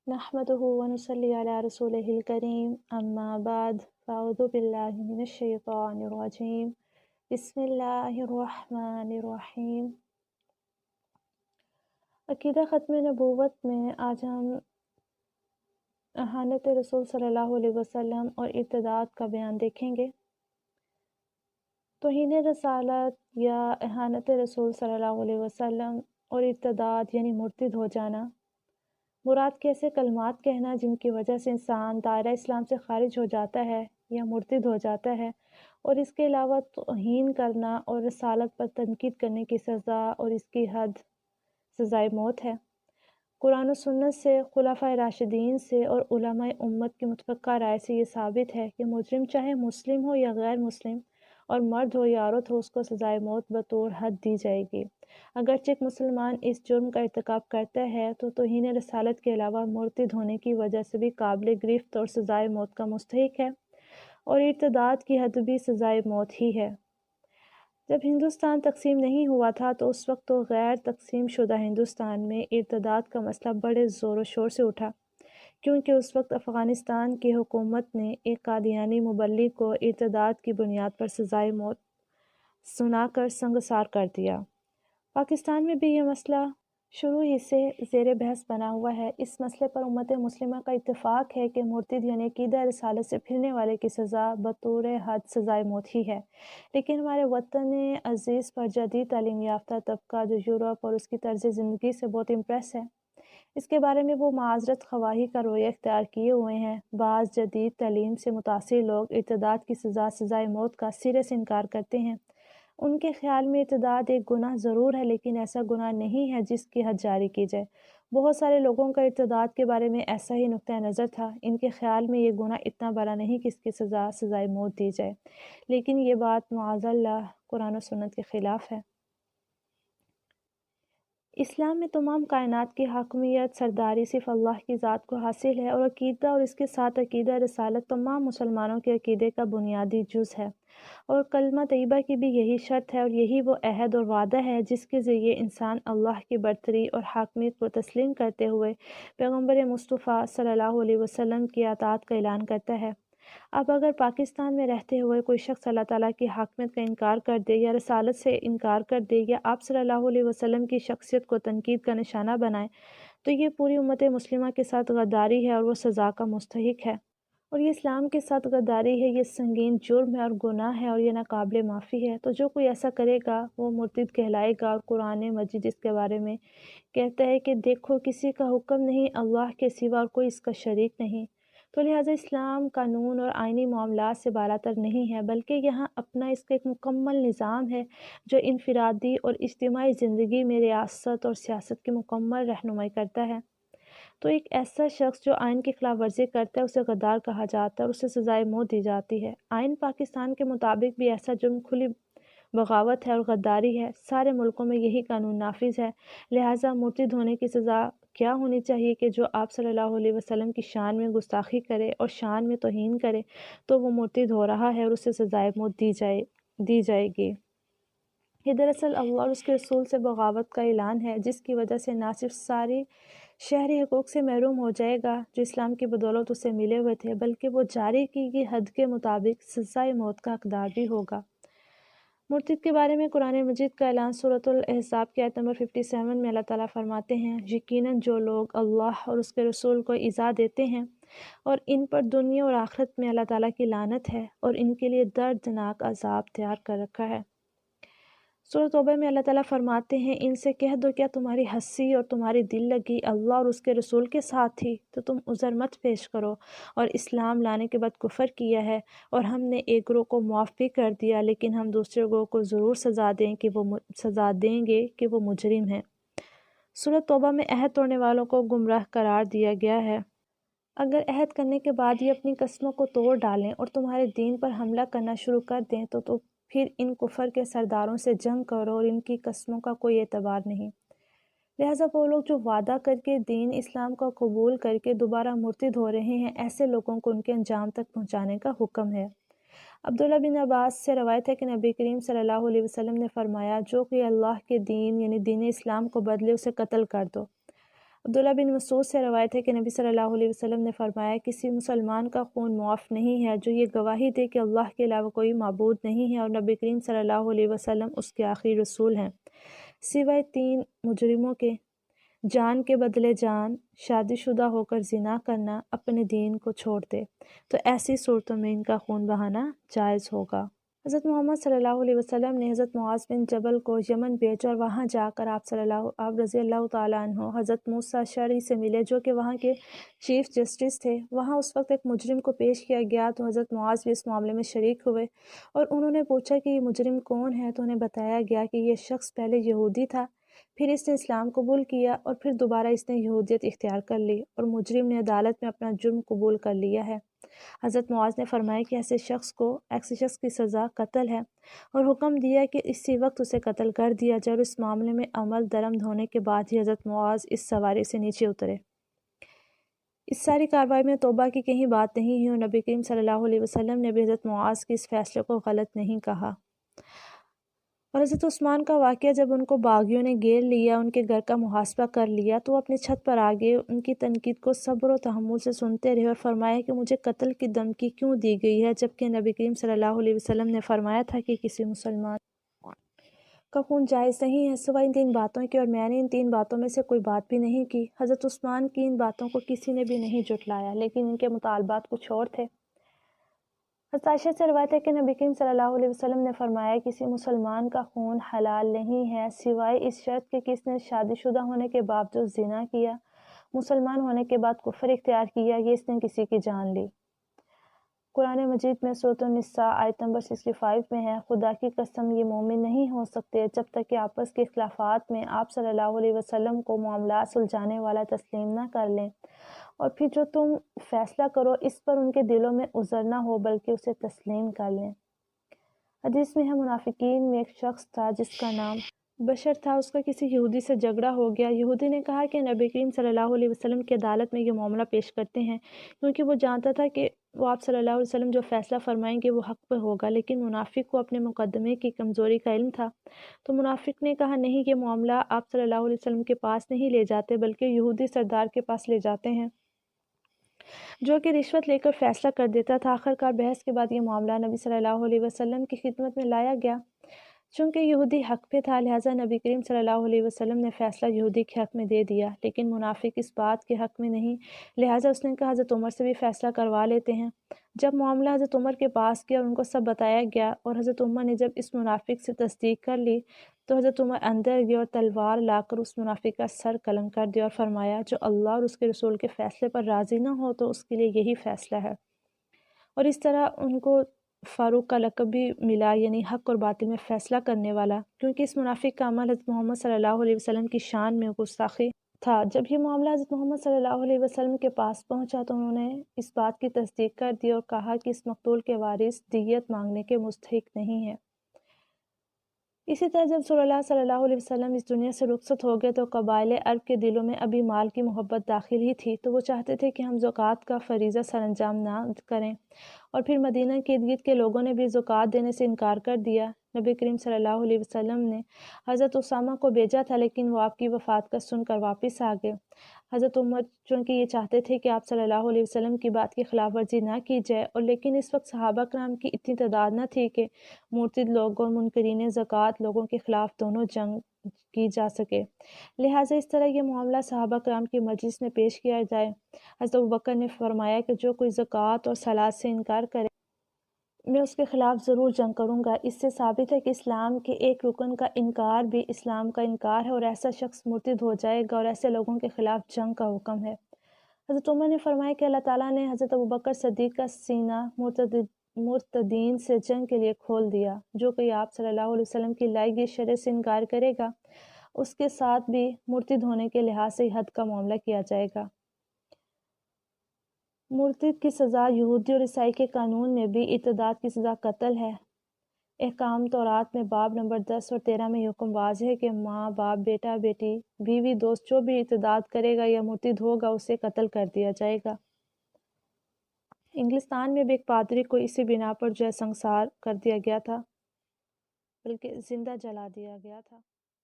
نحمده ونصلي على رسوله الكريم اما بعد فاعوذ بالله من الشیطان الرجیم بسم اللہ الرحمن الرحیم۔ عقیدہ ختم نبوت میں آج ہم اہانت رسول صلی اللہ علیہ وسلم اور ارتداد کا بیان دیکھیں گے۔ توہین رسالت یا اہانت رسول صلی اللہ علیہ وسلم اور ارتداد یعنی مرتد ہو جانا، مراد کیسے کلمات کہنا جن کی وجہ سے انسان دائرہ اسلام سے خارج ہو جاتا ہے یا مرتد ہو جاتا ہے، اور اس کے علاوہ توہین کرنا اور رسالت پر تنقید کرنے کی سزا اور اس کی حد سزائے موت ہے۔ قرآن و سنت سے، خلفائے راشدین سے اور علماء امت کی متفقہ رائے سے یہ ثابت ہے کہ مجرم چاہے مسلم ہو یا غیر مسلم، اور مرد ہو یا عورت ہو، اس کو سزائے موت بطور حد دی جائے گی۔ اگرچہ ایک مسلمان اس جرم کا ارتکاب کرتا ہے تو توہین رسالت کے علاوہ مرتد ہونے کی وجہ سے بھی قابل گرفت اور سزائے موت کا مستحق ہے، اور ارتداد کی حد بھی سزائے موت ہی ہے۔ جب ہندوستان تقسیم نہیں ہوا تھا تو اس وقت تو غیر تقسیم شدہ ہندوستان میں ارتداد کا مسئلہ بڑے زور و شور سے اٹھا، کیونکہ اس وقت افغانستان کی حکومت نے ایک قادیانی مبلغ کو ارتداد کی بنیاد پر سزائے موت سنا کر سنگسار کر دیا۔ پاکستان میں بھی یہ مسئلہ شروع ہی سے زیر بحث بنا ہوا ہے۔ اس مسئلے پر امت مسلمہ کا اتفاق ہے کہ مرتد یعنی عقیدہ رسالت سے پھرنے والے کی سزا بطور حد سزائے موت ہی ہے، لیکن ہمارے وطن عزیز پر جدید تعلیم یافتہ طبقہ جو یورپ اور اس کی طرز زندگی سے بہت امپریس ہے، اس کے بارے میں وہ معذرت خواہی کا رویہ اختیار کیے ہوئے ہیں۔ بعض جدید تعلیم سے متاثر لوگ ارتداد کی سزا سزائے موت کا سرے سے انکار کرتے ہیں۔ ان کے خیال میں ارتداد ایک گناہ ضرور ہے، لیکن ایسا گناہ نہیں ہے جس کی حد جاری کی جائے۔ بہت سارے لوگوں کا ارتداد کے بارے میں ایسا ہی نقطہ نظر تھا۔ ان کے خیال میں یہ گناہ اتنا بڑا نہیں کہ اس کی سزا سزائے موت دی جائے، لیکن یہ بات معاذ اللہ قرآن و سنت کے خلاف ہے۔ اسلام میں تمام کائنات کی حاکمیت سرداری صرف اللہ کی ذات کو حاصل ہے، اور عقیدہ اور اس کے ساتھ عقیدہ رسالت تمام مسلمانوں کے عقیدے کا بنیادی جز ہے، اور کلمہ طیبہ کی بھی یہی شرط ہے، اور یہی وہ عہد اور وعدہ ہے جس کے ذریعے انسان اللہ کی برتری اور حاکمیت کو تسلیم کرتے ہوئے پیغمبر مصطفیٰ صلی اللہ علیہ وسلم کی اطاعت کا اعلان کرتا ہے۔ اب اگر پاکستان میں رہتے ہوئے کوئی شخص اللہ تعالیٰ کی حاکمیت کا انکار کر دے یا رسالت سے انکار کر دے یا آپ صلی اللہ علیہ وسلم کی شخصیت کو تنقید کا نشانہ بنائے تو یہ پوری امت مسلمہ کے ساتھ غداری ہے، اور وہ سزا کا مستحق ہے، اور یہ اسلام کے ساتھ غداری ہے، یہ سنگین جرم ہے اور گناہ ہے، اور یہ ناقابل معافی ہے۔ تو جو کوئی ایسا کرے گا وہ مرتد کہلائے گا، اور قرآن مجید اس کے بارے میں کہتا ہے کہ دیکھو کسی کا حکم نہیں اللہ کے سوا اور کوئی اس کا شریک نہیں۔ تو لہٰذا اسلام قانون اور آئینی معاملات سے بالاتر نہیں ہے، بلکہ یہاں اپنا اس کا ایک مکمل نظام ہے جو انفرادی اور اجتماعی زندگی میں ریاست اور سیاست کی مکمل رہنمائی کرتا ہے۔ تو ایک ایسا شخص جو آئین کی خلاف ورزی کرتا ہے اسے غدار کہا جاتا ہے، اور اسے سزائے موت دی جاتی ہے۔ آئین پاکستان کے مطابق بھی ایسا جرم کھلی بغاوت ہے اور غداری ہے۔ سارے ملکوں میں یہی قانون نافذ ہے، لہٰذا مرتد ہونے کی سزا کیا ہونی چاہیے کہ جو آپ صلی اللہ علیہ وسلم کی شان میں گستاخی کرے اور شان میں توہین کرے تو وہ مرتد ہو رہا ہے، اور اسے سزائے موت دی جائے گی۔ یہ دراصل اللہ اور اس کے رسول سے بغاوت کا اعلان ہے، جس کی وجہ سے نہ صرف ساری شہری حقوق سے محروم ہو جائے گا جو اسلام کی بدولت اسے ملے ہوئے تھے، بلکہ وہ جاری کی گئی حد کے مطابق سزائے موت کا حقدار بھی ہوگا۔ مرتد کے بارے میں قرآن مجید کا اعلان سورۃ الاحزاب کی آیت نمبر 57 میں اللہ تعالیٰ فرماتے ہیں، یقیناً جو لوگ اللہ اور اس کے رسول کو ایذا دیتے ہیں اور ان پر دنیا اور آخرت میں اللہ تعالیٰ کی لعنت ہے، اور ان کے لیے دردناک عذاب تیار کر رکھا ہے۔ سورۃ توبہ میں اللہ تعالیٰ فرماتے ہیں، ان سے کہہ دو کیا تمہاری ہنسی اور تمہاری دل لگی اللہ اور اس کے رسول کے ساتھ تھی، تو تم عذر مت پیش کرو، اور اسلام لانے کے بعد کفر کیا ہے، اور ہم نے ایک گروہ کو معاف بھی کر دیا، لیکن ہم دوسرے گروہ کو ضرور سزا دیں گے کہ وہ مجرم ہیں۔ سورۃ توبہ میں عہد توڑنے والوں کو گمراہ قرار دیا گیا ہے۔ اگر عہد کرنے کے بعد یہ اپنی قسموں کو توڑ ڈالیں اور تمہارے دین پر حملہ کرنا شروع کر دیں تو پھر ان کفر کے سرداروں سے جنگ کرو، اور ان کی قسموں کا کوئی اعتبار نہیں۔ لہٰذا وہ لوگ جو وعدہ کر کے دین اسلام کو قبول کر کے دوبارہ مرتد ہو رہے ہیں، ایسے لوگوں کو ان کے انجام تک پہنچانے کا حکم ہے۔ عبداللہ بن عباس سے روایت ہے کہ نبی کریم صلی اللہ علیہ وسلم نے فرمایا، جو کوئی اللہ کے دین یعنی دین اسلام کو بدلے اسے قتل کر دو۔ عبداللہ بن مسعود سے روایت ہے کہ نبی صلی اللہ علیہ وسلم نے فرمایا کسی مسلمان کا خون معاف نہیں ہے جو یہ گواہی دے کہ اللہ کے علاوہ کوئی معبود نہیں ہے اور نبی کریم صلی اللہ علیہ وسلم اس کے آخری رسول ہیں، سوائے 3 مجرموں کے: جان کے بدلے جان، شادی شدہ ہو کر زنا کرنا، اپنے دین کو چھوڑ دے، تو ایسی صورتوں میں ان کا خون بہانا جائز ہوگا۔ حضرت محمد صلی اللہ علیہ وسلم نے حضرت معاذ بن جبل کو یمن بھیجا اور وہاں جا کر آپ رضی اللہ تعالیٰ عنہ حضرت موسیٰ شرعی سے ملے جو کہ وہاں کے چیف جسٹس تھے۔ وہاں اس وقت ایک مجرم کو پیش کیا گیا تو حضرت معاذ بھی اس معاملے میں شریک ہوئے اور انہوں نے پوچھا کہ یہ مجرم کون ہے، تو انہیں بتایا گیا کہ یہ شخص پہلے یہودی تھا، پھر اس نے اسلام قبول کیا اور پھر دوبارہ اس نے یہودیت اختیار کر لی اور مجرم نے عدالت میں اپنا جرم قبول کر لیا ہے۔ حضرت معاذ نے فرمایا کہ ایسے شخص کی سزا قتل ہے اور حکم دیا کہ اسی وقت اسے قتل کر دیا جائے، اور اس معاملے میں عمل درآمد ہونے کے بعد ہی حضرت معاذ اس سواری سے نیچے اترے۔ اس ساری کارروائی میں توبہ کی کہیں بات نہیں ہوئی اور نبی کریم صلی اللہ علیہ وسلم نے بھی حضرت معاذ کے اس فیصلے کو غلط نہیں کہا۔ اور حضرت عثمان کا واقعہ، جب ان کو باغیوں نے گھیر لیا، ان کے گھر کا محاصرہ کر لیا تو وہ اپنی چھت پر آگے ان کی تنقید کو صبر و تحمل سے سنتے رہے اور فرمایا کہ مجھے قتل کی دھمکی کیوں دی گئی ہے، جبکہ نبی کریم صلی اللہ علیہ وسلم نے فرمایا تھا کہ کسی مسلمان کا خون جائز نہیں ہے سوائے ان 3 باتوں کی، اور میں نے ان 3 باتوں میں سے کوئی بات بھی نہیں کی۔ حضرت عثمان کی ان باتوں کو کسی نے بھی نہیں جھٹلایا، لیکن ان کے مطالبات کچھ اور تھے۔ حضرت عائشہ سے روایت ہے کہ نبی کریم صلی اللہ علیہ وسلم نے فرمایا کسی مسلمان کا خون حلال نہیں ہے سوائے اس شرط کے کہ اس نے شادی شدہ ہونے کے باوجود زنا کیا، مسلمان ہونے کے بعد کفر اختیار کیا، یا اس نے کسی کی جان لی۔ قرآن مجید میں سورۃ النساء آیت نمبر 65 میں ہے، خدا کی قسم یہ مومن نہیں ہو سکتے جب تک کہ آپس کے اختلافات میں آپ صلی اللہ علیہ وسلم کو معاملات سلجھانے والا تسلیم نہ کر لیں، اور پھر جو تم فیصلہ کرو اس پر ان کے دلوں میں عذر نہ ہو بلکہ اسے تسلیم کر لیں۔ حدیث میں ہے منافقین میں ایک شخص تھا جس کا نام بشر تھا، اس کا کسی یہودی سے جھگڑا ہو گیا۔ یہودی نے کہا کہ نبی کریم صلی اللہ علیہ وسلم کی عدالت میں یہ معاملہ پیش کرتے ہیں، کیونکہ وہ جانتا تھا کہ وہ آپ صلی اللہ علیہ وسلم جو فیصلہ فرمائیں گے وہ حق پہ ہوگا، لیکن منافق کو اپنے مقدمے کی کمزوری کا علم تھا۔ تو منافق نے کہا نہیں، یہ معاملہ آپ صلی اللہ علیہ وسلم کے پاس نہیں لے جاتے بلکہ یہودی سردار کے پاس لے جاتے ہیں جو کہ رشوت لے کر فیصلہ کر دیتا تھا۔ آخرکار بحث کے بعد یہ معاملہ نبی صلی اللہ علیہ وسلم کی خدمت میں لایا گیا۔ چونکہ یہودی حق پہ تھا لہٰذا نبی کریم صلی اللہ علیہ وسلم نے فیصلہ یہودی کے حق میں دے دیا، لیکن منافق اس بات کے حق میں نہیں، لہٰذا اس نے کہا حضرت عمر سے بھی فیصلہ کروا لیتے ہیں۔ جب معاملہ حضرت عمر کے پاس گیا اور ان کو سب بتایا گیا اور حضرت عمر نے جب اس منافق سے تصدیق کر لی تو حضرت عمر اندر گئے اور تلوار لا کر اس منافق کا سر قلم کر دیا اور فرمایا جو اللہ اور اس کے رسول کے فیصلے پر راضی نہ ہو تو اس کے لیے یہی فیصلہ ہے، اور اس طرح ان کو فاروق کا لقب بھی ملا، یعنی حق اور باطل میں فیصلہ کرنے والا، کیونکہ اس منافق کا عمل حضرت محمد صلی اللہ علیہ وسلم کی شان میں گستاخی تھا۔ جب یہ معاملہ حضرت محمد صلی اللہ علیہ وسلم کے پاس پہنچا تو انہوں نے اس بات کی تصدیق کر دی اور کہا کہ اس مقتول کے وارث دیت مانگنے کے مستحق نہیں ہیں۔ اسی طرح جب رسول اللہ صلی اللہ علیہ وسلم اس دنیا سے رخصت ہو گئے تو قبائل عرب کے دلوں میں ابھی مال کی محبت داخل ہی تھی، تو وہ چاہتے تھے کہ ہم زکوٰۃ کا فریضہ سر انجام نہ کریں، اور پھر مدینہ کے ارد گرد کے لوگوں نے بھی زکوٰۃ دینے سے انکار کر دیا۔ نبی کریم صلی اللہ علیہ وسلم نے حضرت اسامہ کو بھیجا تھا لیکن وہ آپ کی وفات کا سن کر واپس آ گئے۔ حضرت عمر چونکہ یہ چاہتے تھے کہ آپ صلی اللہ علیہ وسلم کی بات کی خلاف ورزی نہ کی جائے، اور لیکن اس وقت صحابہ کرام کی اتنی تعداد نہ تھی کہ مرتد لوگوں اور منکرین زکوٰۃ لوگوں کے خلاف دونوں جنگ کی جا سکے، لہٰذا اس طرح یہ معاملہ صحابہ کرام کی مجلس میں پیش کیا جائے۔ حضرت ابوبکر نے فرمایا کہ جو کوئی زکوٰۃ اور صلات سے انکار کرے میں اس کے خلاف ضرور جنگ کروں گا۔ اس سے ثابت ہے کہ اسلام کے ایک رکن کا انکار بھی اسلام کا انکار ہے، اور ایسا شخص مرتد ہو جائے گا اور ایسے لوگوں کے خلاف جنگ کا حکم ہے۔ حضرت عمر نے فرمایا کہ اللہ تعالیٰ نے حضرت ابوبکر صدیق کا سینہ مرتدین سے جنگ کے لیے کھول دیا۔ جو کوئی آپ صلی اللہ علیہ وسلم کی لائی گئی شریعت سے انکار کرے گا اس کے ساتھ بھی مرتد ہونے کے لحاظ سے حد کا معاملہ کیا جائے گا۔ مرتد کی سزا یہودی اور عیسائی کے قانون میں بھی ارتداد کی سزا قتل ہے۔ احکام تورات میں باب نمبر 10 اور 13 میں یہ حکم واضح ہے کہ ماں باپ بیٹا بیٹی بیوی دوست جو بھی ارتداد کرے گا یا مرتد ہوگا اسے قتل کر دیا جائے گا۔ انگلستان میں بھی ایک پادری کو اسی بنا پر جو ہے سنسار کر دیا گیا تھا، بلکہ زندہ جلا دیا گیا تھا۔